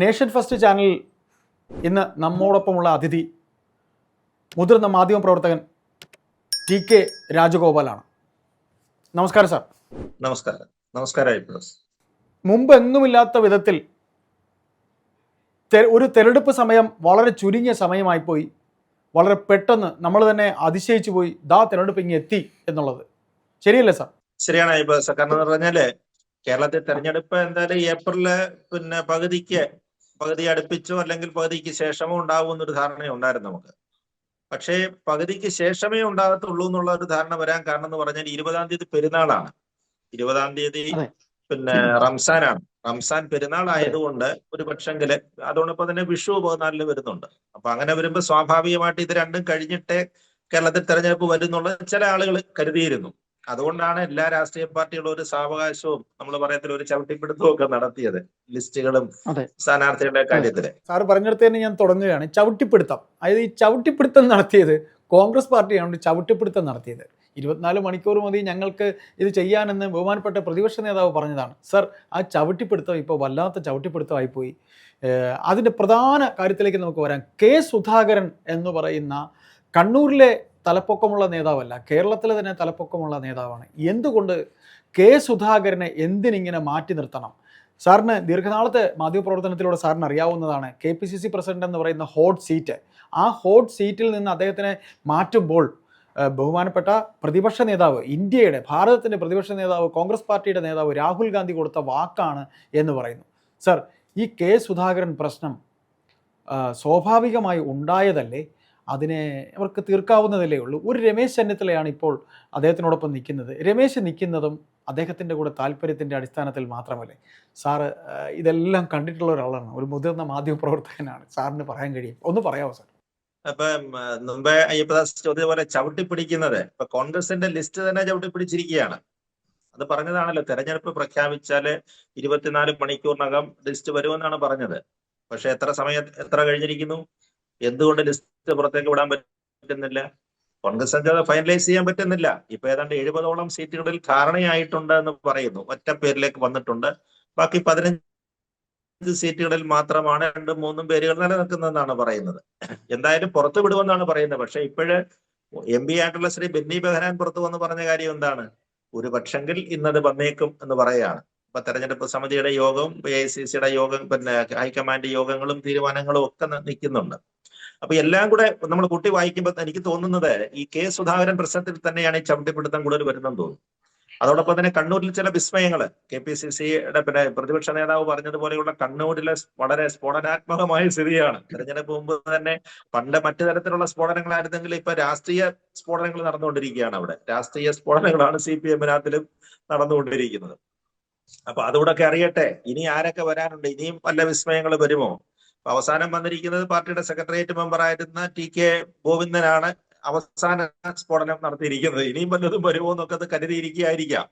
Nation first channel ഇന്ന് നമ്മോടൊപ്പമുള്ള അതിഥി മുതിർന്ന മാധ്യമ പ്രവർത്തകൻ TK രാജഗോപാലാണ്. നമസ്കാരം സാർ. നമസ്കാരം. നമസ്കാരം. മുമ്പ് എങ്ങുമില്ലാത്ത വിധത്തിൽ ഒരു തെരഞ്ഞെടുപ്പ് സമയം വളരെ ചുരുങ്ങിയ സമയമായിപ്പോയി. വളരെ പെട്ടെന്ന് നമ്മൾ തന്നെ അതിശയിച്ചു പോയി, തെരഞ്ഞെടുപ്പ് ഇങ്ങനെ എത്തി എന്നുള്ളത് ശരിയല്ലേ സാർ? ശരിയാണ്. കാരണം എന്ന് പറഞ്ഞാല് കേരളത്തിൽ തെരഞ്ഞെടുപ്പ് എന്തായാലും ഏപ്രില് പകുതി അടുപ്പിച്ചോ അല്ലെങ്കിൽ പകുതിക്ക് ശേഷമോ ഉണ്ടാകുമെന്നൊരു ധാരണയുണ്ടായിരുന്നു നമുക്ക്. പക്ഷേ പകുതിക്ക് ശേഷമേ ഉണ്ടാകത്തുള്ളൂ എന്നുള്ള ഒരു ധാരണ വരാൻ കാരണം എന്ന് പറഞ്ഞാൽ 20-ാം തീയതി പെരുന്നാളാണ്. 20-ാം തീയതി റംസാനാണ്. റംസാൻ പെരുന്നാൾ ആയതുകൊണ്ട് ഒരു പക്ഷെങ്കില് അതോടൊപ്പം തന്നെ വിഷു 14 വരുന്നുണ്ട്. അപ്പൊ അങ്ങനെ വരുമ്പോ സ്വാഭാവികമായിട്ട് ഇത് രണ്ടും കഴിഞ്ഞിട്ടേ കേരളത്തിൽ തെരഞ്ഞെടുപ്പ് വരുന്നുള്ള ചില ആളുകൾ കരുതിയിരുന്നു. അതുകൊണ്ടാണ് എല്ലാ രാഷ്ട്രീയ പാർട്ടികളും ഒരു സാവകാശവും നമ്മൾ പറയത്തിൽ ഒരു ചവിട്ടിപ്പിടുത്തവും ഒക്കെ നടത്തിയത് ലിസ്റ്റുകളും സ്ഥാനാർത്ഥികളുടെ കാര്യത്തില്. സാറ് പറഞ്ഞിടത്ത് തന്നെ ഞാൻ തുടങ്ങുകയാണ്. ചവിട്ടിപ്പിടുത്തം, അതായത് ഈ ചവിട്ടിപ്പിടുത്തം നടത്തിയത് കോൺഗ്രസ് പാർട്ടിയാണ്. ചവിട്ടിപ്പിടുത്തം നടത്തിയത് 24 മണിക്കൂർ മതി ഞങ്ങൾക്ക് ഇത് ചെയ്യാനെന്ന് ബഹുമാനപ്പെട്ട പ്രതിപക്ഷ നേതാവ് പറഞ്ഞതാണ്. സർ, ആ ചവിട്ടിപ്പിടുത്തം ഇപ്പോൾ വല്ലാത്ത ചവിട്ടിപ്പിടുത്തമായിപ്പോയി. അതിൻ്റെ പ്രധാന കാര്യത്തിലേക്ക് നമുക്ക് വരാം. കെ സുധാകരൻ എന്ന് പറയുന്ന കണ്ണൂരിലെ തലപ്പൊക്കമുള്ള നേതാവല്ല, കേരളത്തിലെ തന്നെ തലപ്പൊക്കമുള്ള നേതാവാണ്. എന്തുകൊണ്ട് കെ സുധാകരനെ എന്തിനിങ്ങനെ മാറ്റി നിർത്തണം? സാറിന് ദീർഘനാളത്തെ മാധ്യമപ്രവർത്തനത്തിലൂടെ സാറിന് അറിയാവുന്നതാണ് KPCC പ്രസിഡന്റ് എന്ന് പറയുന്ന ഹോട്ട് സീറ്റ്. ആ ഹോട്ട് സീറ്റിൽ നിന്ന് അദ്ദേഹത്തിനെ മാറ്റുമ്പോൾ ബഹുമാനപ്പെട്ട പ്രതിപക്ഷ നേതാവ്, ഭാരതത്തിൻ്റെ പ്രതിപക്ഷ നേതാവ്, കോൺഗ്രസ് പാർട്ടിയുടെ നേതാവ് രാഹുൽ ഗാന്ധി കൊടുത്ത വാക്കാണ് എന്ന് പറയുന്നു. സർ, ഈ കെ സുധാകരൻ പ്രശ്നം സ്വാഭാവികമായി ഉണ്ടായതല്ലേ? അതിനെ അവർക്ക് തീർക്കാവുന്നതല്ലേ ഉള്ളൂ. ഒരു രമേശ് ചെന്നിത്തലയാണ് ഇപ്പോൾ അദ്ദേഹത്തിനോടൊപ്പം നിൽക്കുന്നത്. രമേശ് നിൽക്കുന്നതും അദ്ദേഹത്തിൻ്റെ കൂടെ താല്പര്യത്തിൻ്റെ അടിസ്ഥാനത്തിൽ മാത്രമല്ലേ? സാറ് ഇതെല്ലാം കണ്ടിട്ടുള്ള ഒരാളാണ്, ഒരു മുതിർന്ന മാധ്യമ പ്രവർത്തകനാണ്. സാറിന് പറയാൻ കഴിയും, ഒന്ന് പറയാമോ സാർ? അപ്പൊ മുമ്പേ അയ്യപ്പദാസ് ചോദ്യം പോലെ ചവിട്ടിപ്പിടിക്കുന്നത് ഇപ്പൊ കോൺഗ്രസിന്റെ ലിസ്റ്റ് തന്നെ ചവിട്ടിപ്പിടിച്ചിരിക്കുകയാണ്. അത് പറഞ്ഞതാണല്ലോ, തെരഞ്ഞെടുപ്പ് പ്രഖ്യാപിച്ചാല് 24 മണിക്കൂറിനകം ലിസ്റ്റ് വരുമെന്നാണ് പറഞ്ഞത്. പക്ഷെ എത്ര കഴിഞ്ഞിരിക്കുന്നു? എന്തുകൊണ്ട് ലിസ്റ്റ് പുറത്തേക്ക് വിടാൻ പറ്റുന്നില്ല? കോൺഗ്രസ് അത് ഫൈനലൈസ് ചെയ്യാൻ പറ്റുന്നില്ല. ഇപ്പൊ ഏതാണ്ട് 70ഓളം സീറ്റുകളിൽ ധാരണയായിട്ടുണ്ട് എന്ന് പറയുന്നു. ഒറ്റ പേരിലേക്ക് വന്നിട്ടുണ്ട്. ബാക്കി 15 സീറ്റുകളിൽ മാത്രമാണ് 2-3 പേരുകൾ നിലനിൽക്കുന്നതെന്നാണ് പറയുന്നത്. എന്തായാലും പുറത്തു വിടുമെന്നാണ് പറയുന്നത്. പക്ഷെ ഇപ്പോഴ് MP ആയിട്ടുള്ള ശ്രീ ബെന്നി ബെഹനാൻ പുറത്തു വന്ന് പറഞ്ഞ കാര്യം എന്താണ്? ഒരു പക്ഷെങ്കിൽ ഇന്നത് വന്നേക്കും എന്ന് പറയുകയാണ്. ഇപ്പൊ തെരഞ്ഞെടുപ്പ് സമിതിയുടെ യോഗവും AICCയുടെ യോഗം, ഹൈക്കമാൻഡ് യോഗങ്ങളും തീരുമാനങ്ങളും ഒക്കെ നിൽക്കുന്നുണ്ട്. അപ്പൊ എല്ലാം കൂടെ നമ്മൾ കൂട്ടി വായിക്കുമ്പോൾ എനിക്ക് തോന്നുന്നത് ഈ കെ സുധാകരൻ പ്രശ്നത്തിൽ തന്നെയാണ് ഈ ചവിട്ടിപ്പിടുത്തം കൂടുതൽ വരുന്നതെന്ന് തോന്നുന്നു. അതോടൊപ്പം തന്നെ കണ്ണൂരിൽ ചില വിസ്മയങ്ങള് KPCCയുടെ പ്രതിപക്ഷ നേതാവ് പറഞ്ഞതുപോലെയുള്ള കണ്ണൂരിലെ വളരെ സ്ഫോടനാത്മകമായ സ്ഥിതിയാണ്. തെരഞ്ഞെടുപ്പ് മുമ്പ് തന്നെ പണ്ട് മറ്റു തരത്തിലുള്ള സ്ഫോടനങ്ങളായിരുന്നെങ്കിൽ ഇപ്പൊ രാഷ്ട്രീയ സ്ഫോടനങ്ങൾ നടന്നുകൊണ്ടിരിക്കുകയാണ്. അവിടെ രാഷ്ട്രീയ സ്ഫോടനങ്ങളാണ് CPM-നകത്തിലും നടന്നുകൊണ്ടിരിക്കുന്നത്. അപ്പൊ അതുകൂടൊക്കെ അറിയട്ടെ, ഇനി ആരൊക്കെ വരാനുണ്ട്, ഇനിയും വല്ല വിസ്മയങ്ങൾ വരുമോ? അവസാനം വന്നിരിക്കുന്നത് പാർട്ടിയുടെ സെക്രട്ടേറിയറ്റ് മെമ്പറായിരുന്ന TK ഗോവിന്ദനാണ് അവസാന സ്ഫോടനം നടത്തിയിരിക്കുന്നത്. ഇനിയും വല്ലതും വരുമോ എന്നൊക്കെ അത് കരുതിയിരിക്കുകയായിരിക്കാം.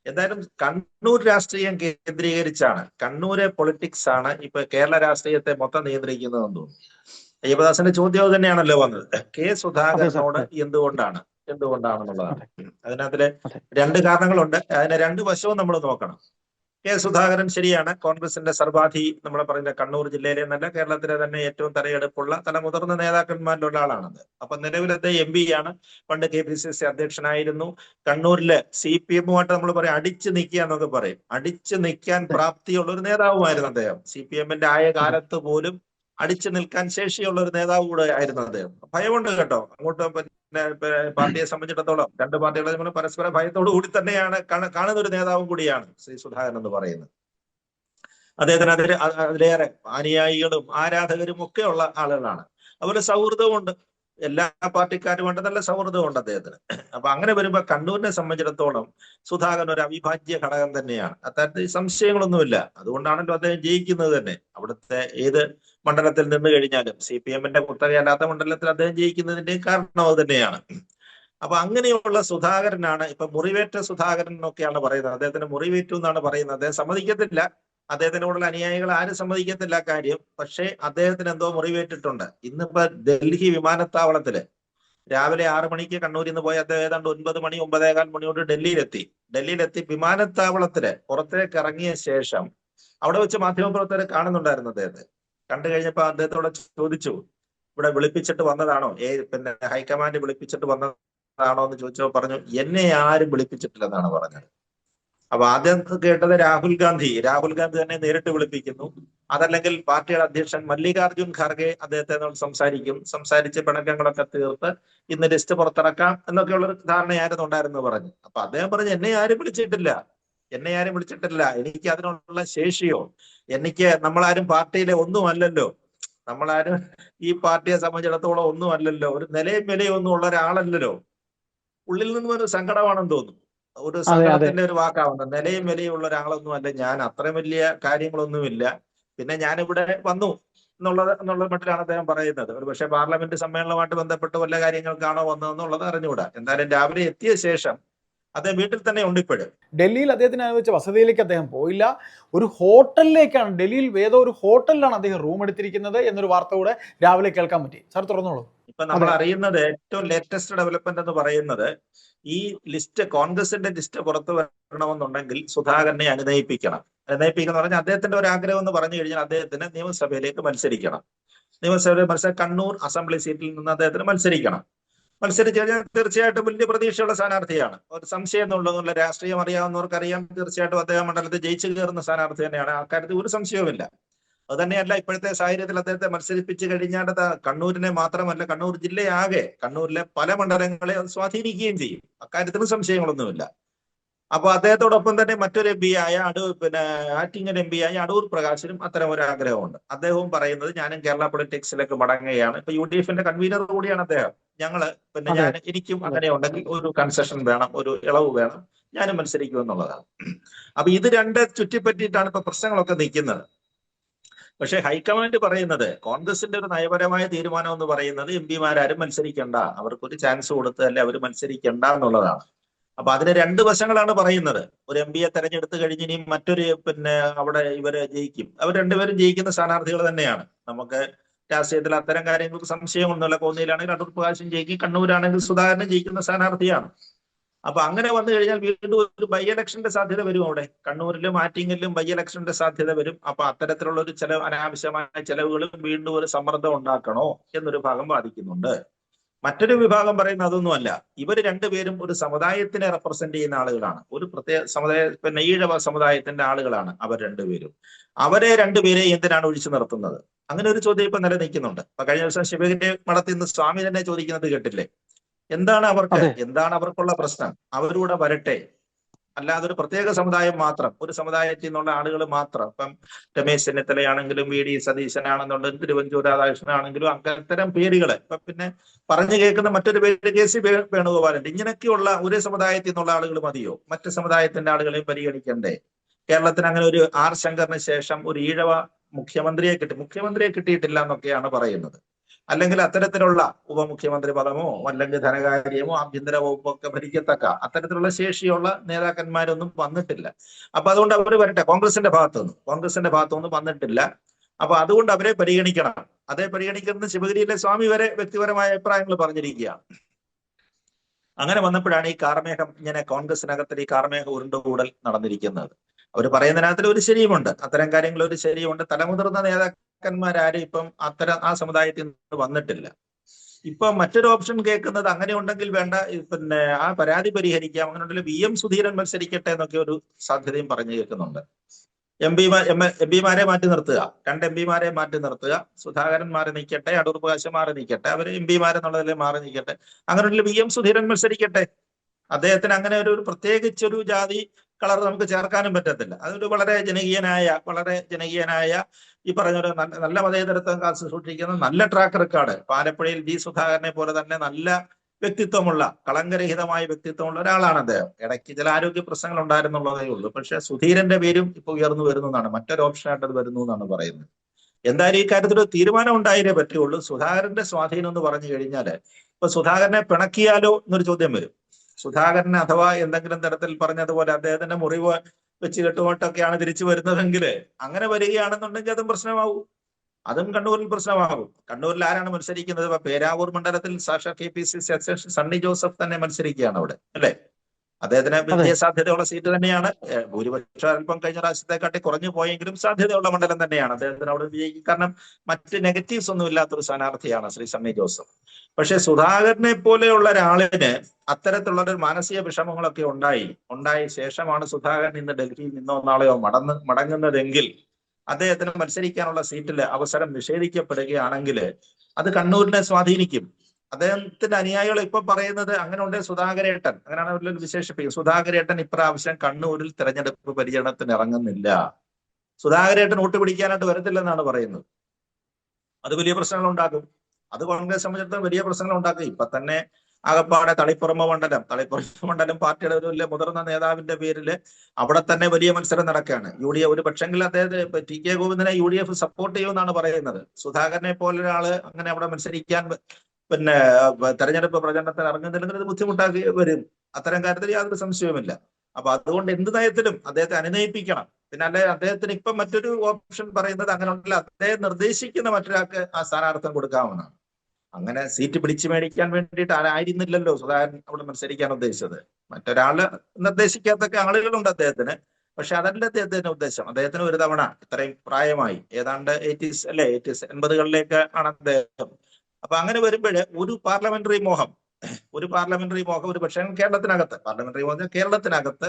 എന്തായാലും കണ്ണൂർ രാഷ്ട്രീയം കേന്ദ്രീകരിച്ചാണ്, കണ്ണൂരെ പൊളിറ്റിക്സ് ആണ് ഇപ്പൊ കേരള രാഷ്ട്രീയത്തെ മൊത്തം നിയന്ത്രിക്കുന്നതെന്ന് തോന്നുന്നു. അയ്യപ്പദാസന്റെ ചോദ്യം തന്നെയാണല്ലോ വന്നത്, കെ സുധാകരനോട് എന്തുകൊണ്ടാണെന്നുള്ളതാണ്. അതിനകത്തില് 2 കാരണങ്ങളുണ്ട്. അതിന് 2 വശവും നമ്മൾ നോക്കണം. കെ സുധാകരൻ ശരിയാണ്, കോൺഗ്രസിന്റെ സർവാധി നമ്മൾ പറയുന്ന കണ്ണൂർ ജില്ലയിലെ നല്ല കേരളത്തിലെ തന്നെ ഏറ്റവും തലയെടുപ്പുള്ള മുതിർന്ന നേതാക്കന്മാരിൽ ഒരാളാണത്. അപ്പൊ നിലവിലത്തെ MP ആണ്. പണ്ട് KPCC അധ്യക്ഷനായിരുന്നു. കണ്ണൂരില് CPM-ഉമായിട്ട് നമ്മൾ പറയും അടിച്ചു നിൽക്കുക എന്നൊക്കെ പറയും. അടിച്ചു നിൽക്കാൻ പ്രാപ്തിയുള്ള ഒരു നേതാവുമായിരുന്നു അദ്ദേഹം. CPM-ന്റെ ആയ കാലത്ത് പോലും അടിച്ചു നിൽക്കാൻ ശേഷിയുള്ള ഒരു നേതാവ് കൂടെ ആയിരുന്നു അദ്ദേഹം. ഭയമുണ്ട് കേട്ടോ അങ്ങോട്ട്. പാർട്ടിയെ സംബന്ധിച്ചിടത്തോളം 2 പാർട്ടികളെ നമ്മൾ പരസ്പര ഭയത്തോടു കൂടി തന്നെയാണ് കാണുന്ന ഒരു നേതാവും കൂടിയാണ് ശ്രീ സുധാകരൻ എന്ന് പറയുന്നത്. അദ്ദേഹത്തിന് അതിലേറെ അനുയായികളും ആരാധകരും ഒക്കെ ഉള്ള ആളുകളാണ്. അതുപോലെ സൗഹൃദമുണ്ട്, എല്ലാ പാർട്ടിക്കാരുമുണ്ട്, നല്ല സൗഹൃദമുണ്ട് അദ്ദേഹത്തിന്. അപ്പൊ അങ്ങനെ വരുമ്പോ കണ്ണൂരിനെ സംബന്ധിച്ചിടത്തോളം സുധാകരൻ ഒരു അവിഭാജ്യ ഘടകം തന്നെയാണ്. അത്തരത്തിൽ സംശയങ്ങളൊന്നുമില്ല. അതുകൊണ്ടാണല്ലോ അദ്ദേഹം ജയിക്കുന്നത് തന്നെ. അവിടുത്തെ ഏത് മണ്ഡലത്തിൽ നിന്ന് കഴിഞ്ഞാലും CPM-ന്റെ കുത്തകയല്ലാത്ത മണ്ഡലത്തിൽ അദ്ദേഹം ജയിക്കുന്നതിന്റെ കാരണം അത് തന്നെയാണ്. അപ്പൊ അങ്ങനെയുള്ള സുധാകരനാണ് ഇപ്പൊ മുറിവേറ്റ സുധാകരൻ എന്നൊക്കെയാണ് പറയുന്നത്. അദ്ദേഹത്തിന് മുറിവേറ്റു എന്നാണ് പറയുന്നത്. അദ്ദേഹം സമ്മതിക്കത്തില്ല, അദ്ദേഹത്തിനോടുള്ള അനുയായികൾ ആരും സമ്മതിക്കത്തില്ല കാര്യം. പക്ഷേ അദ്ദേഹത്തിന് എന്തോ മുറിവേറ്റിട്ടുണ്ട്. ഇന്നിപ്പോ ഡൽഹി വിമാനത്താവളത്തില് രാവിലെ 6 മണിക്ക് കണ്ണൂരിൽ നിന്ന് പോയി അദ്ദേഹം ഏതാണ്ട് 9 മണി 9:15 മണിയോട് ഡൽഹിയിലെത്തി. വിമാനത്താവളത്തില് പുറത്തേക്ക് ഇറങ്ങിയ ശേഷം അവിടെ വെച്ച് മാധ്യമപ്രവർത്തകരെ കാണുന്നുണ്ടായിരുന്നു അദ്ദേഹത്തെ. കണ്ടു കഴിഞ്ഞപ്പോ അദ്ദേഹത്തോട് ചോദിച്ചു, ഇവിടെ വിളിപ്പിച്ചിട്ട് വന്നതാണോ, പിന്നെ ഹൈക്കമാൻഡ് വിളിപ്പിച്ചിട്ട് വന്നതാണോ എന്ന് ചോദിച്ചപ്പോൾ പറഞ്ഞു, എന്നെ ആരും വിളിപ്പിച്ചിട്ടില്ലെന്നാണ് പറഞ്ഞത്. അപ്പൊ ആദ്യം കേട്ടത് രാഹുൽ ഗാന്ധി തന്നെ നേരിട്ട് വിളിപ്പിക്കുന്നു, അതല്ലെങ്കിൽ പാർട്ടിയുടെ അധ്യക്ഷൻ മല്ലികാർജുൻ ഖാർഗെ അദ്ദേഹത്തെ സംസാരിച്ച് പിണക്കങ്ങളൊക്കെ തീർത്ത് ഇന്ന് ലിസ്റ്റ് പുറത്തിറക്കാം എന്നൊക്കെയുള്ള ഒരു ധാരണയായിരുന്നു ഉണ്ടായിരുന്നു പറഞ്ഞു. അപ്പൊ അദ്ദേഹം പറഞ്ഞു, എന്നെ ആരും വിളിച്ചിട്ടില്ല, എനിക്ക് അതിനുള്ള ശേഷിയോ, നമ്മളാരും പാർട്ടിയിലെ ഒന്നുമല്ലല്ലോ, നമ്മളാരും ഈ പാർട്ടിയെ സംബന്ധിച്ചിടത്തോളം ഒന്നുമല്ലല്ലോ, ഒരു നിലയും വിലയും ഒന്നും ഉള്ള ഒരാളല്ലല്ലോ. ഉള്ളിൽ നിന്നും ഒരു സങ്കടമാണെന്ന് തോന്നുന്നു, ഒരു സങ്കടത്തിന്റെ ഒരു വാക്കാവുന്നത്. നിലയും വിലയും ഉള്ള ഒരാളൊന്നും അല്ല ഞാൻ, അത്രയും വലിയ കാര്യങ്ങളൊന്നുമില്ല, പിന്നെ ഞാനിവിടെ വന്നു എന്നുള്ള മട്ടിലാണ് അദ്ദേഹം പറയുന്നത്. ഒരു പക്ഷേ പാർലമെന്റ് സമ്മേളനവുമായിട്ട് ബന്ധപ്പെട്ട് വല്ല കാര്യങ്ങൾക്കാണോ വന്നതെന്നുള്ളത് അറിഞ്ഞുകൂടാ. എന്തായാലും രാവിലെ എത്തിയ ശേഷം അദ്ദേഹം വീട്ടിൽ തന്നെ ഉണ്ട് ഇപ്പോഴും. ഡൽഹിയിൽ അദ്ദേഹത്തിന് അനുവദിച്ച വസതിയിലേക്ക് അദ്ദേഹം പോയില്ല, ഒരു ഹോട്ടലിലേക്കാണ്, ഡൽഹിയിൽ ഏതോ ഒരു ഹോട്ടലിലാണ് അദ്ദേഹം റൂം എടുത്തിരിക്കുന്നത് എന്നൊരു വാർത്ത കൂടെ രാവിലെ കേൾക്കാൻ പറ്റി. സാർ തുറന്നോളൂ. ഇപ്പൊ നമ്മൾ അറിയുന്നത് ഏറ്റവും ലേറ്റസ്റ്റ് ഡെവലപ്മെന്റ് എന്ന് പറയുന്നത്, ഈ ലിസ്റ്റ് കോൺഗ്രസിന്റെ ലിസ്റ്റ് പുറത്തു വരണമെന്നുണ്ടെങ്കിൽ സുധാകരനെ അനുനയിപ്പിക്കണം എന്ന് പറഞ്ഞാൽ അദ്ദേഹത്തിന്റെ ഒരു ആഗ്രഹം എന്ന് പറഞ്ഞു കഴിഞ്ഞാൽ അദ്ദേഹത്തിന് നിയമസഭയിലേക്ക് മത്സരിക്കണം. കണ്ണൂർ അസംബ്ലി സീറ്റിൽ നിന്ന് അദ്ദേഹത്തിന് മത്സരിച്ചു കഴിഞ്ഞാൽ തീർച്ചയായിട്ടും വലിയ പ്രതീക്ഷയുള്ള സ്ഥാനാർത്ഥിയാണ്. ഒരു സംശയം എന്നുള്ള രാഷ്ട്രീയം അറിയാവുന്നവർക്കറിയാം, തീർച്ചയായിട്ടും അദ്ദേഹം മണ്ഡലത്തിൽ ജയിച്ചു കയറുന്ന സ്ഥാനാർത്ഥി തന്നെയാണ്, അക്കാര്യത്തിൽ ഒരു സംശയവുമില്ല. അത് തന്നെയല്ല, ഇപ്പോഴത്തെ സാഹചര്യത്തിൽ അദ്ദേഹത്തെ മത്സരിപ്പിച്ചു കഴിഞ്ഞാൽ കണ്ണൂരിനെ മാത്രമല്ല, കണ്ണൂർ ജില്ലയാകെ, കണ്ണൂരിലെ പല മണ്ഡലങ്ങളെ അത് സ്വാധീനിക്കുകയും ചെയ്യും, അക്കാര്യത്തിലും സംശയങ്ങളൊന്നുമില്ല. അപ്പൊ അദ്ദേഹത്തോടൊപ്പം തന്നെ മറ്റൊരു എം പി ആയ ആറ്റിങ്ങൽ എം പി ആയ അടൂർ പ്രകാശിനും അത്തരം ഒരു ആഗ്രഹമുണ്ട്. അദ്ദേഹവും പറയുന്നത്, ഞാനും കേരള പൊളിറ്റിക്സിലേക്ക് മടങ്ങുകയാണ്. ഇപ്പൊ UDF കൺവീനർ കൂടിയാണ് അദ്ദേഹം. എനിക്കും അങ്ങനെ ഉണ്ടെങ്കിൽ ഒരു കൺസെഷൻ വേണം, ഒരു ഇളവ് വേണം, ഞാനും മത്സരിക്കും എന്നുള്ളതാണ്. അപ്പൊ ഇത് രണ്ട് ചുറ്റിപ്പറ്റിയിട്ടാണ് ഇപ്പൊ പ്രശ്നങ്ങളൊക്കെ നിൽക്കുന്നത്. പക്ഷെ ഹൈക്കമാൻഡ് പറയുന്നത്, കോൺഗ്രസിന്റെ ഒരു നയപരമായ തീരുമാനം എന്ന് പറയുന്നത് എം പിമാരും മത്സരിക്കേണ്ട, അവർക്കൊരു ചാൻസ് കൊടുത്തല്ലേ അവർ മത്സരിക്കേണ്ട എന്നുള്ളതാണ്. അപ്പൊ അതിന് രണ്ട് വശങ്ങളാണ് പറയുന്നത്. ഒരു എം പിയെ തെരഞ്ഞെടുത്ത് കഴിഞ്ഞ് ഇനി മറ്റൊരു അവിടെ ഇവര് ജയിക്കും, അവർ രണ്ടുപേരും ജയിക്കുന്ന സ്ഥാനാർത്ഥികൾ തന്നെയാണ്. നമുക്ക് രാഷ്ട്രീയത്തിൽ അത്തരം കാര്യങ്ങൾക്ക് സംശയമൊന്നുമില്ല. കോന്നിയിലാണെങ്കിൽ അടൂർ പ്രകാശും ജയിക്കും, കണ്ണൂരാണെങ്കിൽ സുധാകരനും ജയിക്കുന്ന സ്ഥാനാർത്ഥിയാണ്. അപ്പൊ അങ്ങനെ വന്നു കഴിഞ്ഞാൽ വീണ്ടും ഒരു ബൈ ഇലക്ഷന്റെ സാധ്യത വരും. അവിടെ കണ്ണൂരിലും ആറ്റിങ്ങലിലും ബൈ ഇലക്ഷന്റെ സാധ്യത വരും. അപ്പൊ അത്തരത്തിലുള്ള ഒരു അനാവശ്യമായ ചെലവുകളും വീണ്ടും ഒരു സമ്മർദ്ദം ഉണ്ടാക്കണോ എന്നൊരു ഭാഗം വാദിക്കുന്നുണ്ട്. മറ്റൊരു വിഭാഗം പറയുന്നത് അതൊന്നുമല്ല, ഇവർ രണ്ടുപേരും ഒരു സമുദായത്തിനെ റെപ്രസെന്റ് ചെയ്യുന്ന ആളുകളാണ്, ഒരു പ്രത്യേക സമുദായ ഈഴവ സമുദായത്തിന്റെ ആളുകളാണ് അവർ രണ്ടുപേരും. അവരെ രണ്ടുപേരെ എന്തിനാണ് ഒഴിച്ചു നിർത്തുന്നത്? അങ്ങനെ ഒരു ചോദ്യം ഇപ്പൊ നിലനിൽക്കുന്നുണ്ട്. അപ്പൊ കഴിഞ്ഞ ദിവസം ശിവഗിരി മഠത്തിൽ നിന്ന് സ്വാമി തന്നെ ചോദിക്കുന്നത് കേട്ടില്ലേ, എന്താണ് അവർക്കുള്ള പ്രശ്നം, അവരൂടെ വരട്ടെ, അല്ലാതെ ഒരു പ്രത്യേക സമുദായം മാത്രം, ഒരു സമുദായത്തിൽ നിന്നുള്ള ആളുകൾ മാത്രം. ഇപ്പം രമേശ് ചെന്നിത്തലയാണെങ്കിലും VD സതീശനാണെന്നുണ്ടെങ്കിലും തിരുവഞ്ചൂർ രാധാകൃഷ്ണനാണെങ്കിലും അത്തരം പേരുകള് ഇപ്പൊ പിന്നെ പറഞ്ഞു കേൾക്കുന്ന മറ്റൊരു പേര് KC വേണുഗോപാലുണ്ട്. ഇങ്ങനെയൊക്കെയുള്ള ഒരേ സമുദായത്തിൽ നിന്നുള്ള ആളുകൾ മതിയോ? മറ്റു സമുദായത്തിന്റെ ആളുകളെയും പരിഗണിക്കണ്ടേ? കേരളത്തിന് അങ്ങനെ ഒരു R ശങ്കറിന് ശേഷം ഒരു ഈഴവ മുഖ്യമന്ത്രിയെ കിട്ടിയിട്ടില്ല എന്നൊക്കെയാണ് പറയുന്നത്. അല്ലെങ്കിൽ അത്തരത്തിലുള്ള ഉപമുഖ്യമന്ത്രി പദമോ അല്ലെങ്കിൽ ധനകാര്യമോ ആഭ്യന്തര വകുപ്പോ ഒക്കെ ഭരിക്കത്തക്ക അത്തരത്തിലുള്ള ശേഷിയുള്ള നേതാക്കന്മാരൊന്നും വന്നിട്ടില്ല. അപ്പൊ അതുകൊണ്ട് അവർ വരട്ടെ, കോൺഗ്രസിന്റെ ഭാഗത്തുനിന്ന് വന്നിട്ടില്ല. അപ്പൊ അതുകൊണ്ട് അവരെ പരിഗണിക്കണം. അതേ പരിഗണിക്കുന്ന ശിവഗിരിയിലെ സ്വാമി വരെ വ്യക്തിപരമായ അഭിപ്രായങ്ങൾ പറഞ്ഞിരിക്കുകയാണ്. അങ്ങനെ വന്നപ്പോഴാണ് ഈ കാർമേഘം, ഇങ്ങനെ കോൺഗ്രസിനകത്തിൽ ഈ കാർമേഘ ഉരുണ്ടുകൂടൽ നടന്നിരിക്കുന്നത്. അവർ പറയുന്നതിനകത്തിൽ ഒരു ശരിയുമുണ്ട്, അത്തരം കാര്യങ്ങൾ ഒരു ശരിയുണ്ട്. തലമുതിർന്ന നേതാക്കന്മാരാരും ഇപ്പം ആ സമുദായത്തിൽ നിന്ന് വന്നിട്ടില്ല. ഇപ്പൊ മറ്റൊരു ഓപ്ഷൻ കേൾക്കുന്നത്, അങ്ങനെ ഉണ്ടെങ്കിൽ വേണ്ട, ആ പരാതി പരിഹരിക്കാം, അങ്ങനെ ഉണ്ടെങ്കിൽ VM സുധീരൻ മത്സരിക്കട്ടെ എന്നൊക്കെ ഒരു സാധ്യതയും പറഞ്ഞു കേൾക്കുന്നുണ്ട്. എം പിമാരെ മാറ്റി നിർത്തുക, 2 MP മാറ്റി നിർത്തുക, സുധാകരൻ മാറി നിൽക്കട്ടെ, അടൂർ പ്രകാശ് മാറി നിൽക്കട്ടെ, അവർ MP എന്നുള്ളതിൽ മാറി നിൽക്കട്ടെ, അങ്ങനെ ഉണ്ടെങ്കിൽ VM സുധീരൻ മത്സരിക്കട്ടെ. അദ്ദേഹത്തിന് അങ്ങനെ ഒരു പ്രത്യേകിച്ചൊരു ജാതി കളർ നമുക്ക് ചേർക്കാനും പറ്റത്തില്ല. അതൊരു വളരെ ജനകീയനായ ഈ പറഞ്ഞൊരു നല്ല മതേതരത്വം കാത്തു സൂക്ഷിക്കുന്ന നല്ല ട്രാക്ക് റെക്കോർഡ്, ആലപ്പുഴയിൽ G സുധാകരനെ പോലെ തന്നെ നല്ല വ്യക്തിത്വമുള്ള, കളങ്കരഹിതമായ വ്യക്തിത്വമുള്ള ഒരാളാണ് അദ്ദേഹം. ഇടയ്ക്ക് ചില ആരോഗ്യ പ്രശ്നങ്ങൾ ഉണ്ടായിരുന്നുള്ളതേ ഉള്ളൂ. പക്ഷെ സുധീരന്റെ പേരും ഇപ്പൊ ഉയർന്നു വരുന്നതാണ്, മറ്റൊരു ഓപ്ഷനായിട്ട് അത് വരുന്നു എന്നാണ് പറയുന്നത്. എന്തായാലും ഈ കാര്യത്തിൽ ഒരു തീരുമാനം ഉണ്ടായേ പറ്റുള്ളൂ. സുധാകരന്റെ സ്വാധീനം എന്ന് പറഞ്ഞു കഴിഞ്ഞാൽ, ഇപ്പൊ സുധാകരനെ പിണക്കിയാലോ എന്നൊരു ചോദ്യം വരും. സുധാകരന് അഥവാ എന്തെങ്കിലും തരത്തിൽ പറഞ്ഞതുപോലെ അദ്ദേഹത്തിന്റെ മുറിവ് വെച്ച് കെട്ടുകൊണ്ടൊക്കെയാണ് തിരിച്ചു വരുന്നതെങ്കിൽ, അങ്ങനെ വരികയാണെന്നുണ്ടെങ്കിൽ അതും പ്രശ്നമാവും. അതും കണ്ണൂരിൽ പ്രശ്നമാകും. കണ്ണൂരിൽ ആരാണ് മത്സരിക്കുന്നത്? ഇപ്പൊ പേരാവൂർ മണ്ഡലത്തിൽ സാക്ഷാ KPCC അധ്യക്ഷൻ സണ്ണി ജോസഫ് തന്നെ മത്സരിക്കുകയാണ് അവിടെ, അല്ലെ? അദ്ദേഹത്തിന് അതെ. വിജയസാധ്യതയുള്ള സീറ്റ് തന്നെയാണ്. ഭൂരിപക്ഷം അല്പം കഴിഞ്ഞ പ്രാവശ്യത്തെക്കാട്ടി കുറഞ്ഞു പോയെങ്കിലും സാധ്യതയുള്ള മണ്ഡലം തന്നെയാണ് അദ്ദേഹത്തിന് അവിടെ വിജയിക്കും. കാരണം മറ്റ് നെഗറ്റീവ്സ് ഒന്നും ഇല്ലാത്തൊരു സ്ഥാനാർത്ഥിയാണ് ശ്രീ സണ്ണി ജോസഫ്. പക്ഷെ സുധാകരനെ പോലെയുള്ള ഒരാളിന് അത്തരത്തിലുള്ള ഒരു മാനസിക വിഷമങ്ങളൊക്കെ ഉണ്ടായ ശേഷമാണ് സുധാകരൻ ഇന്ന് ഡൽഹിയിൽ നിന്നോ നാളെയോ മടങ്ങുന്നതെങ്കിൽ അദ്ദേഹത്തിന് മത്സരിക്കാനുള്ള സീറ്റിൽ അവസരം നിഷേധിക്കപ്പെടുകയാണെങ്കിൽ അത് കണ്ണൂരിനെ സ്വാധീനിക്കും. അദ്ദേഹത്തിന്റെ അനുയായികൾ ഇപ്പൊ പറയുന്നത് അങ്ങനെ ഉണ്ട്, സുധാകരേട്ടൻ അങ്ങനെയാണ് അവരിൽ വിശേഷിപ്പിക്കുക. സുധാകരേട്ടൻ ഇപ്രാവശ്യം കണ്ണൂരിൽ തെരഞ്ഞെടുപ്പ് പര്യടനത്തിന് ഇറങ്ങുന്നില്ല, സുധാകരേട്ടൻ വോട്ട് പിടിക്കാനായിട്ട് വരത്തില്ലെന്നാണ് പറയുന്നത്. അത് വലിയ പ്രശ്നങ്ങൾ ഉണ്ടാക്കും. അത് കോൺഗ്രസ് സംബന്ധിച്ചിടത്തോളം വലിയ പ്രശ്നങ്ങൾ ഉണ്ടാക്കും. ഇപ്പൊ തന്നെ ആകപ്പാടെ തളിപ്പറമ്പ് മണ്ഡലം പാർട്ടിയുടെ ഒരു വലിയ മുതിർന്ന നേതാവിന്റെ പേരിൽ അവിടെ തന്നെ വലിയ മത്സരം നടക്കുകയാണ്. UDF ഒരു പക്ഷെങ്കിൽ അദ്ദേഹത്തെ TK ഗോവിന്ദനെ UDF സപ്പോർട്ട് ചെയ്യുമെന്നാണ് പറയുന്നത്. സുധാകരനെ പോലെ ഒരാള് അങ്ങനെ അവിടെ മത്സരിക്കാൻ തെരഞ്ഞെടുപ്പ് പ്രചരണത്തിന് ഇറങ്ങുന്നില്ലെങ്കിൽ അത് ബുദ്ധിമുട്ടാക്കി വരും. അത്തരം കാര്യത്തിൽ യാതൊരു സംശയവുമില്ല. അപ്പൊ അതുകൊണ്ട് എന്ത് നയത്തിലും അദ്ദേഹത്തെ അനുനയിപ്പിക്കണം. പിന്നെ അല്ലെ അദ്ദേഹത്തിന് ഇപ്പം മറ്റൊരു ഓപ്ഷൻ പറയുന്നത് അങ്ങനെ ഉണ്ടല്ല, അദ്ദേഹം നിർദ്ദേശിക്കുന്ന മറ്റൊരാൾക്ക് ആ സ്ഥാനാർത്ഥം കൊടുക്കാമെന്നാണ്. അങ്ങനെ സീറ്റ് പിടിച്ചു മേടിക്കാൻ വേണ്ടിയിട്ട് ആയിരുന്നില്ലല്ലോ സുധാകരൻ അവിടെ മത്സരിക്കാൻ ഉദ്ദേശിച്ചത്. മറ്റൊരാള് നിർദ്ദേശിക്കാത്തൊക്കെ ആളുകളുണ്ട് അദ്ദേഹത്തിന്. പക്ഷെ അതല്ല അദ്ദേഹത്തിന്റെ ഉദ്ദേശം. അദ്ദേഹത്തിന് ഒരു തവണ ഇത്രയും പ്രായമായി, ഏതാണ്ട് 80s അല്ലെ 80s ആണ് അദ്ദേഹം. അപ്പൊ അങ്ങനെ വരുമ്പോൾ ഒരു പാർലമെന്ററി മോഹം ഒരു പക്ഷേ കേരളത്തിനകത്ത്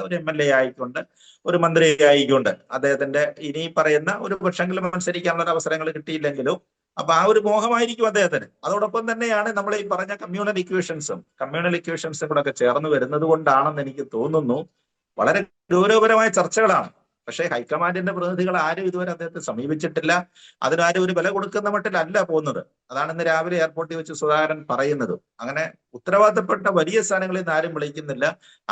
ഒരു MLA ആയിക്കൊണ്ട് ഒരു മന്ത്രി ആയിക്കൊണ്ട് അദ്ദേഹത്തിന്റെ ഇനി പറയുന്ന ഒരു പക്ഷെങ്കിലും മത്സരിക്കാനുള്ള ഒരു അവസരങ്ങൾ കിട്ടിയില്ലെങ്കിലും അപ്പൊ ആ ഒരു മോഹമായിരിക്കും അദ്ദേഹത്തിന്. അതോടൊപ്പം തന്നെയാണ് നമ്മൾ ഈ പറഞ്ഞ കമ്മ്യൂണൽ ഇക്വേഷൻസും കൂടെ ഒക്കെ ചേർന്ന് വരുന്നത് കൊണ്ടാണെന്ന് എനിക്ക് തോന്നുന്നു. വളരെ ഗൗരവപരമായ ചർച്ചകളാണ്. പക്ഷേ ഹൈക്കമാൻഡിന്റെ പ്രതിനിധികൾ ആരും ഇതുവരെ അദ്ദേഹത്തെ സമീപിച്ചിട്ടില്ല. അതിനാരും ഒരു വില കൊടുക്കുന്ന മട്ടിലല്ല പോകുന്നത്. അതാണ് ഇന്ന് രാവിലെ എയർപോർട്ടിൽ വെച്ച് സുധാകരൻ പറയുന്നത്. അങ്ങനെ ഉത്തരവാദിത്തപ്പെട്ട വലിയ സ്ഥാനങ്ങളിൽ നിന്ന് ആരും വിളിക്കുന്നില്ല.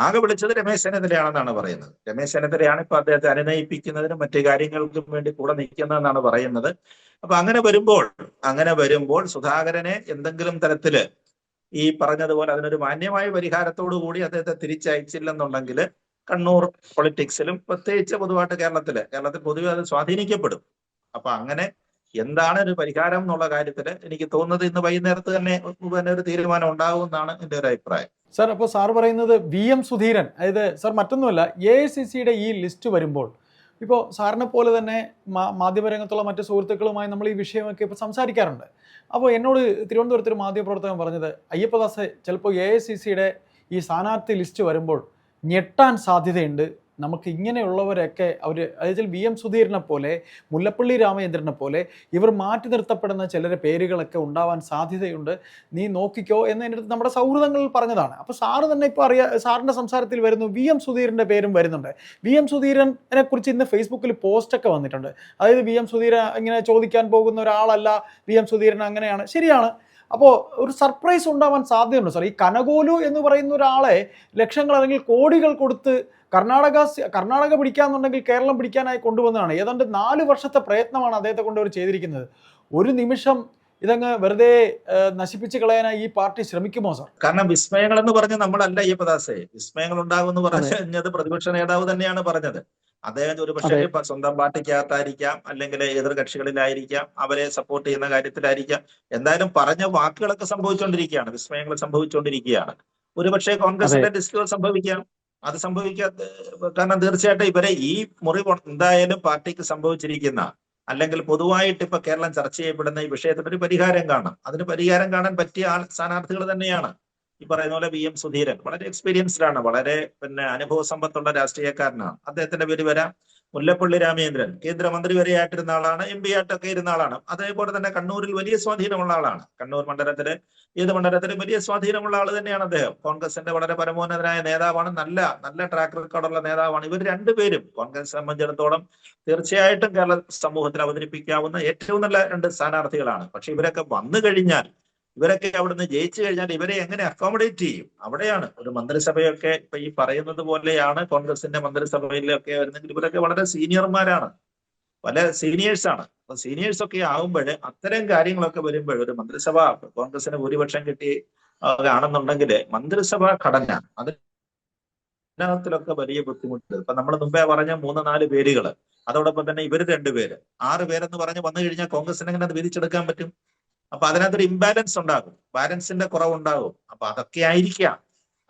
ആകെ വിളിച്ചത് രമേശ് ചെന്നിത്തലയാണെന്നാണ് പറയുന്നത്. രമേശ് ചെന്നിത്തലയാണ് ഇപ്പൊ അദ്ദേഹത്തെ അനുനയിപ്പിക്കുന്നതിനും മറ്റു കാര്യങ്ങൾക്കും വേണ്ടി കൂടെ നിൽക്കുന്നതെന്നാണ് പറയുന്നത്. അപ്പൊ അങ്ങനെ വരുമ്പോൾ സുധാകരനെ എന്തെങ്കിലും തരത്തില് ഈ പറഞ്ഞതുപോലെ അതിനൊരു മാന്യമായ പരിഹാരത്തോടു കൂടി അദ്ദേഹത്തെ തിരിച്ചയച്ചില്ലെന്നുണ്ടെങ്കിൽ കണ്ണൂർ പൊളിറ്റിക്സിലും പ്രത്യേകിച്ച് പൊതുവായിട്ട് കേരളത്തിൽ പൊതുവെ അത് സ്വാധീനിക്കപ്പെടും. അപ്പൊ അങ്ങനെ എന്താണ് ഒരു പരിഹാരം എന്നുള്ള കാര്യത്തിൽ എനിക്ക് തോന്നുന്നത് ഇന്ന് വൈകുന്നേരത്ത് തന്നെ ഒരു തീരുമാനം ഉണ്ടാകുമെന്നാണ് എൻ്റെ ഒരു അഭിപ്രായം. സാർ, അപ്പോൾ സാർ പറയുന്നത് VM സുധീരൻ, അതായത് സാർ മറ്റൊന്നുമല്ല, AICCയുടെ ഈ ലിസ്റ്റ് വരുമ്പോൾ ഇപ്പോൾ സാറിനെ പോലെ തന്നെ മാധ്യമരംഗത്തുള്ള മറ്റ് സുഹൃത്തുക്കളുമായി നമ്മൾ ഈ വിഷയമൊക്കെ ഇപ്പോൾ സംസാരിക്കാറുണ്ട്. അപ്പോൾ എന്നോട് തിരുവനന്തപുരത്തൊരു മാധ്യമപ്രവർത്തകൻ പറഞ്ഞത്, അയ്യപ്പദാസ് ചിലപ്പോൾ AICCയുടെ ഈ സ്ഥാനാർത്ഥി ലിസ്റ്റ് വരുമ്പോൾ ഞെട്ടാൻ സാധ്യതയുണ്ട്. നമുക്ക് ഇങ്ങനെയുള്ളവരൊക്കെ അതായത് VM സുധീരനെ പോലെ, മുല്ലപ്പള്ളി രാമചന്ദ്രനെ പോലെ ഇവർ മാറ്റി നിർത്തപ്പെടുന്ന ചിലരെ പേരുകളൊക്കെ ഉണ്ടാവാൻ സാധ്യതയുണ്ട്, നീ നോക്കിക്കോ എന്ന് എൻ്റെ അടുത്ത് നമ്മുടെ സൗഹൃദങ്ങളിൽ പറഞ്ഞതാണ്. അപ്പോൾ സാറ് തന്നെ ഇപ്പോൾ സാറിൻ്റെ സംസാരത്തിൽ വരുന്നു VM സുധീരൻ്റെ പേരും വരുന്നുണ്ട്. VM സുധീരനെ കുറിച്ച് ഇന്ന് ഫേസ്ബുക്കിൽ പോസ്റ്റൊക്കെ വന്നിട്ടുണ്ട്. അതായത് VM സുധീരൻ ഇങ്ങനെ ചോദിക്കാൻ പോകുന്ന ഒരാളല്ല, VM സുധീരൻ അങ്ങനെയാണ്. ശരിയാണ്. അപ്പോൾ ഒരു സർപ്രൈസ് ഉണ്ടാവാൻ സാധ്യതയുണ്ട് സാർ. ഈ കനകോലു എന്ന് പറയുന്ന ഒരാളെ ലക്ഷങ്ങൾ അല്ലെങ്കിൽ കോടികൾ കൊടുത്ത് കർണാടക പിടിക്കാന്നുണ്ടെങ്കിൽ കേരളം പിടിക്കാനായി കൊണ്ടുവന്നതാണ്. ഏതാണ്ട് 4 വർഷത്തെ പ്രയത്നമാണ് അദ്ദേഹത്തെ കൊണ്ട് അവർ ചെയ്തിരിക്കുന്നത്. ഒരു നിമിഷം ഇതങ്ങ് വെറുതെ നശിപ്പിച്ച് കളയാനായി ഈ പാർട്ടി ശ്രമിക്കുമോ സാർ? കാരണം വിസ്മയങ്ങൾ എന്ന് പറഞ്ഞ് നമ്മളല്ല അയ്യപ്പദാസേ, വിസ്മയങ്ങൾ ഉണ്ടാകുമെന്ന് പറഞ്ഞത് പ്രതിപക്ഷ നേതാവ് തന്നെയാണ് പറഞ്ഞത്. അദ്ദേഹം ഒരു പക്ഷേ സ്വന്തം പാർട്ടിക്കകത്തായിരിക്കാം, അല്ലെങ്കിൽ എതിർകക്ഷികളിലായിരിക്കാം, അവരെ സപ്പോർട്ട് ചെയ്യുന്ന കാര്യത്തിലായിരിക്കാം. എന്തായാലും പറഞ്ഞ വാക്കുകളൊക്കെ സംഭവിച്ചുകൊണ്ടിരിക്കുകയാണ്, വിസ്മയങ്ങൾ സംഭവിച്ചുകൊണ്ടിരിക്കുകയാണ്. ഒരുപക്ഷെ കോൺഗ്രസിന്റെ ലിസ്റ്റുകൾ സംഭവിക്കാം. അത് കാരണം തീർച്ചയായിട്ടും ഇവരെ ഈ മുറിവ് എന്തായാലും പാർട്ടിക്ക് സംഭവിച്ചിരിക്കുന്ന, അല്ലെങ്കിൽ പൊതുവായിട്ട് ഇപ്പൊ കേരളം ചർച്ച ചെയ്യപ്പെടുന്ന ഈ വിഷയത്തിന് ഒരു പരിഹാരം കാണാം. അതിന് പരിഹാരം കാണാൻ പറ്റിയ സ്ഥാനാർത്ഥികൾ തന്നെയാണ് ഈ പറയുന്ന പോലെ VM സുധീരൻ. വളരെ എക്സ്പീരിയൻസ്ഡ് ആണ്, വളരെ അനുഭവ സമ്പത്തുള്ള രാഷ്ട്രീയക്കാരനാണ്. അദ്ദേഹത്തിന്റെ പേര് വരാം. മുല്ലപ്പള്ളി രാമചന്ദ്രൻ കേന്ദ്രമന്ത്രി വരെ ആയിട്ടിരുന്ന ആളാണ്, MP ആയിട്ടൊക്കെ ഇരുന്ന ആളാണ്. അതേപോലെ തന്നെ കണ്ണൂരിൽ വലിയ സ്വാധീനമുള്ള ആളാണ്. കണ്ണൂർ മണ്ഡലത്തിലും വലിയ സ്വാധീനമുള്ള ആൾ തന്നെയാണ് അദ്ദേഹം. കോൺഗ്രസിന്റെ വളരെ പരമോന്നതനായ നേതാവാണ്, നല്ല ട്രാക്ക് റെക്കോർഡുള്ള നേതാവാണ്. ഇവർ രണ്ടുപേരും കോൺഗ്രസ് സംബന്ധിച്ചിടത്തോളം തീർച്ചയായിട്ടും കേരള സമൂഹത്തിൽ അവതരിപ്പിക്കാവുന്ന ഏറ്റവും നല്ല 2 സ്ഥാനാർത്ഥികളാണ്. പക്ഷെ ഇവരൊക്കെ വന്നു കഴിഞ്ഞാൽ, ഇവരൊക്കെ അവിടുന്ന് ജയിച്ചു കഴിഞ്ഞാൽ ഇവരെ എങ്ങനെ അക്കോമഡേറ്റ് ചെയ്യും? അവിടെയാണ് ഒരു മന്ത്രിസഭയൊക്കെ ഇപ്പൊ ഈ പറയുന്നത് പോലെയാണ് കോൺഗ്രസിന്റെ മന്ത്രിസഭയിലൊക്കെ വരുന്നെങ്കിൽ ഇവരൊക്കെ വളരെ സീനിയർമാരാണ്, പല സീനിയേഴ്സാണ്. അപ്പൊ സീനിയേഴ്സ് ഒക്കെ ആവുമ്പോൾ അത്തരം കാര്യങ്ങളൊക്കെ വരുമ്പോൾ ഒരു മന്ത്രിസഭ കോൺഗ്രസിന് ഭൂരിപക്ഷം കിട്ടി ആണെന്നുണ്ടെങ്കിൽ മന്ത്രിസഭാ ഘടന അതിനകത്തിലൊക്കെ വലിയ ബുദ്ധിമുട്ട്. ഇപ്പൊ നമ്മൾ മുമ്പേ പറഞ്ഞ 3-4 പേരുകൾ, അതോടൊപ്പം തന്നെ ഇവർ 2 പേര്, 6 പേരെന്ന് പറഞ്ഞ് വന്നു കഴിഞ്ഞാൽ കോൺഗ്രസിന് എങ്ങനെ അത് വിധിച്ചെടുക്കാൻ പറ്റും? അപ്പൊ അതിനകത്തൊരു ഇംബാലൻസ് ഉണ്ടാകും, ബാലൻസിന്റെ കുറവുണ്ടാകും. അപ്പൊ അതൊക്കെ ആയിരിക്കാം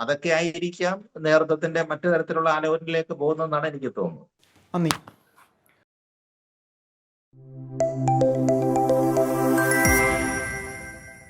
അതൊക്കെ ആയിരിക്കാം നേതൃത്വത്തിന്റെ മറ്റു തരത്തിലുള്ള ആലോചനയിലേക്ക് പോകുന്നതെന്നാണ് എനിക്ക് തോന്നുന്നത്. നന്ദി.